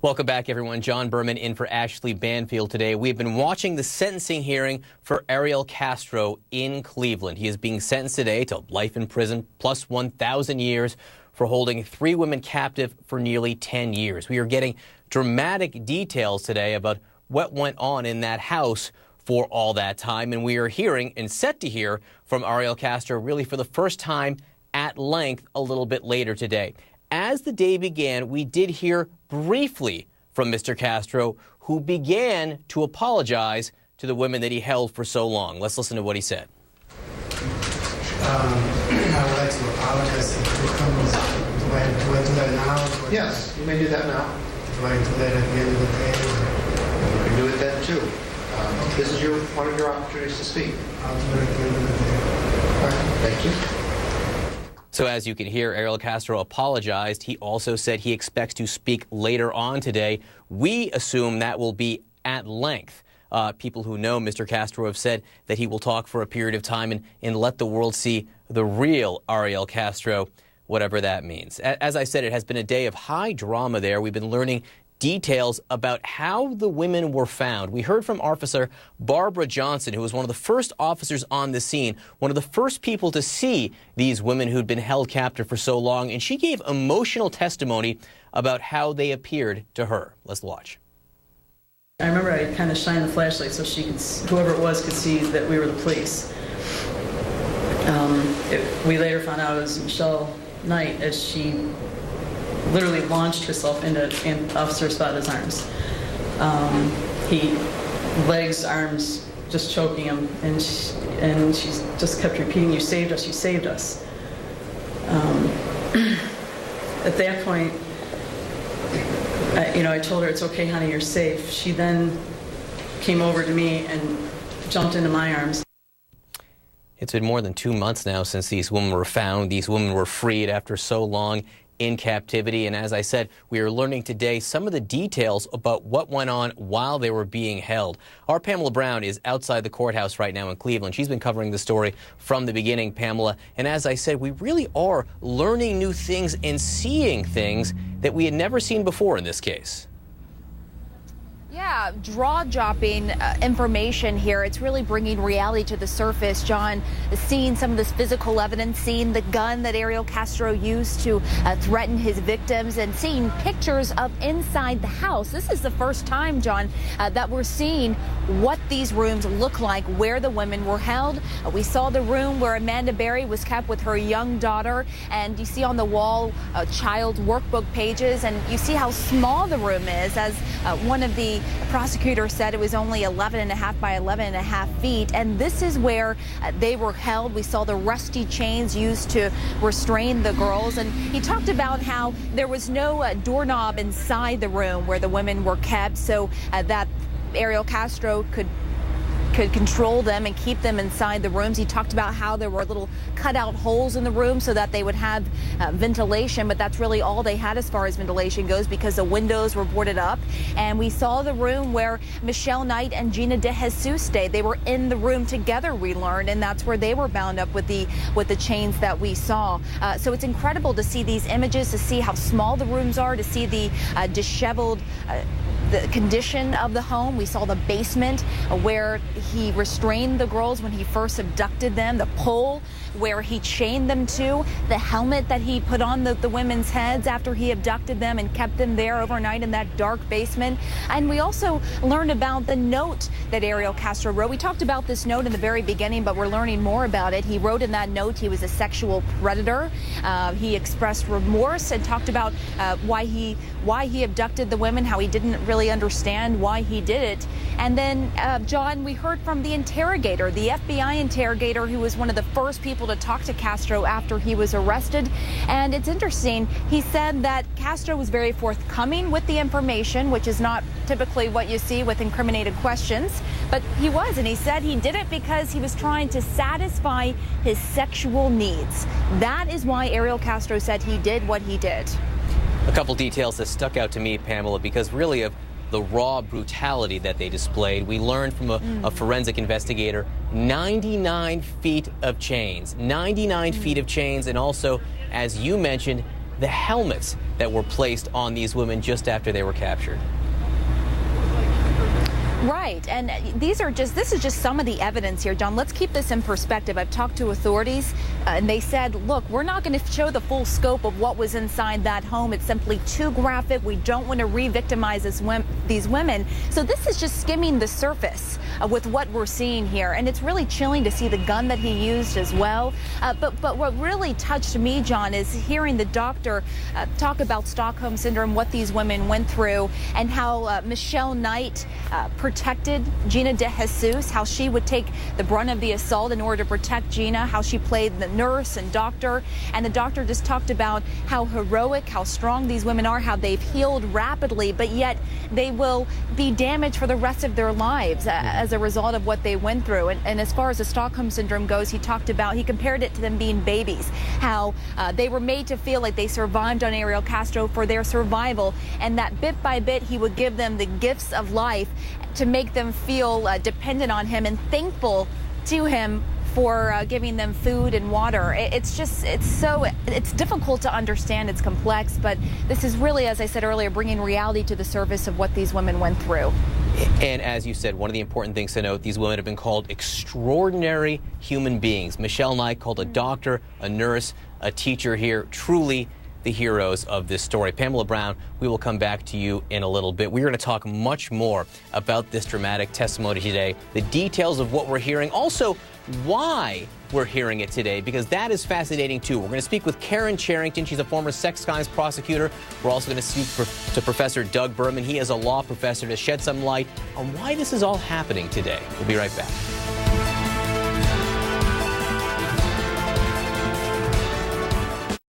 Welcome back, everyone. John Berman in for Ashley Banfield today. We've been watching the sentencing hearing for Ariel Castro in Cleveland. He is being sentenced today to life in prison plus 1,000 years for holding 3 women captive for nearly 10 years. We are getting dramatic details today about what went on in that house for all that time, and we are hearing and set to hear from Ariel Castro really for the first time at length a little bit later today. As the day began, we did hear briefly from Mr. Castro, who began to apologize to the women that he held for so long. Let's listen to what he said. I would like to apologize to the criminals. Do I do that now? Yes, you may do that now. Do I do that at the end of the day? You can do it then too. This is one of your opportunities to speak. I'll do it at the end of the day. All right. Thank you. So as you can hear, Ariel Castro apologized. He also said he expects to speak later on today. We assume that will be at length. People who know Mr. Castro have said that he will talk for a period of time and let the world see the real Ariel Castro, whatever that means. As I said, it has been a day of high drama there. We've been learning details about how the women were found. We heard from Officer Barbara Johnson, who was one of the first officers on the scene, one of the first people to see these women who'd been held captive for so long, and she gave emotional testimony about how they appeared to her. Let's watch. I remember I kind of shined the flashlight so she could, whoever it was, could see that we were the police. We later found out it was Michelle Knight, as she literally launched herself into Officer Spada's arms. He legs, arms, just choking him, and she just kept repeating, "You saved us, you saved us." At that point, I told her, "It's okay, honey, you're safe." She then came over to me and jumped into my arms. It's been more than 2 months now since these women were found. These women were freed after so long in captivity, and as I said, we are learning today some of the details about what went on while they were being held. Our Pamela Brown is outside the courthouse right now in Cleveland. She's been covering the story from the beginning, Pamela, and as I said, we really are learning new things and seeing things that we had never seen before in this case. Yeah, jaw-dropping information here. It's really bringing reality to the surface, John. Seeing some of this physical evidence, seeing the gun that Ariel Castro used to threaten his victims, and seeing pictures of inside the house. This is the first time, John, that we're seeing what these rooms look like, where the women were held. We saw the room where Amanda Berry was kept with her young daughter, and you see on the wall child workbook pages, and you see how small the room is, as one of the prosecutor said it was only 11.5 by 11.5 feet, and this is where they were held. We saw the rusty chains used to restrain the girls, and he talked about how there was no doorknob inside the room where the women were kept, so that Ariel Castro could control them and keep them inside the rooms. He talked about how there were little cutout holes in the room so that they would have ventilation, but that's really all they had as far as ventilation goes because the windows were boarded up. And we saw the room where Michelle Knight and Gina DeJesus stayed. They were in the room together, we learned, and that's where they were bound up with the chains that we saw. So it's incredible to see these images, to see how small the rooms are, to see the disheveled the condition of the home. We saw the basement where he restrained the girls when he first abducted them, the pole where he chained them to, the helmet that he put on the women's heads after he abducted them and kept them there overnight in that dark basement. And we also learned about the note that Ariel Castro wrote. We talked about this note in the very beginning, but we're learning more about it. He wrote in that note he was a sexual predator. He expressed remorse and talked about why he abducted the women, how he didn't really understand why he did it. And then, John, we heard from the interrogator, the FBI interrogator, who was one of the first people to talk to Castro after he was arrested. And it's interesting, he said that Castro was very forthcoming with the information, which is not typically what you see with incriminated questions, but he was, and he said he did it because he was trying to satisfy his sexual needs. That is why Ariel Castro said he did what he did. A couple details that stuck out to me, Pamela, because really of the raw brutality that they displayed. We learned from a forensic investigator, 99 feet of chains, 99 feet of chains, and also, as you mentioned, the helmets that were placed on these women just after they were captured. Right, and this is just some of the evidence here, John. Let's keep this in perspective. I've talked to authorities, and they said, look, we're not going to show the full scope of what was inside that home. It's simply too graphic. We don't want to re-victimize these women. So this is just skimming the surface with what we're seeing here, and it's really chilling to see the gun that he used as well. But what really touched me, John, is hearing the doctor talk about Stockholm Syndrome, what these women went through, and how Michelle Knight protected Gina DeJesus, how she would take the brunt of the assault in order to protect Gina, how she played the nurse and doctor. And the doctor just talked about how heroic, how strong these women are, how they've healed rapidly, but yet they will be damaged for the rest of their lives as a result of what they went through. And as far as the Stockholm Syndrome goes, he compared it to them being babies, how they were made to feel like they survived on Ariel Castro for their survival, and that bit by bit he would give them the gifts of life to make them feel dependent on him and thankful to him for giving them food and water. It's difficult to understand. It's complex, but this is really, as I said earlier, bringing reality to the surface of what these women went through. And as you said, one of the important things to note, these women have been called extraordinary human beings. Michelle Knight called a doctor, a nurse, a teacher here, truly the heroes of this story. Pamela Brown, we will come back to you in a little bit. We're going to talk much more about this dramatic testimony today, the details of what we're hearing, also why we're hearing it today, because that is fascinating too. We're going to speak with Karen Charrington. She's a former sex crimes prosecutor. We're also going to speak to Professor Doug Berman. He is a law professor, to shed some light on why this is all happening today. We'll be right back.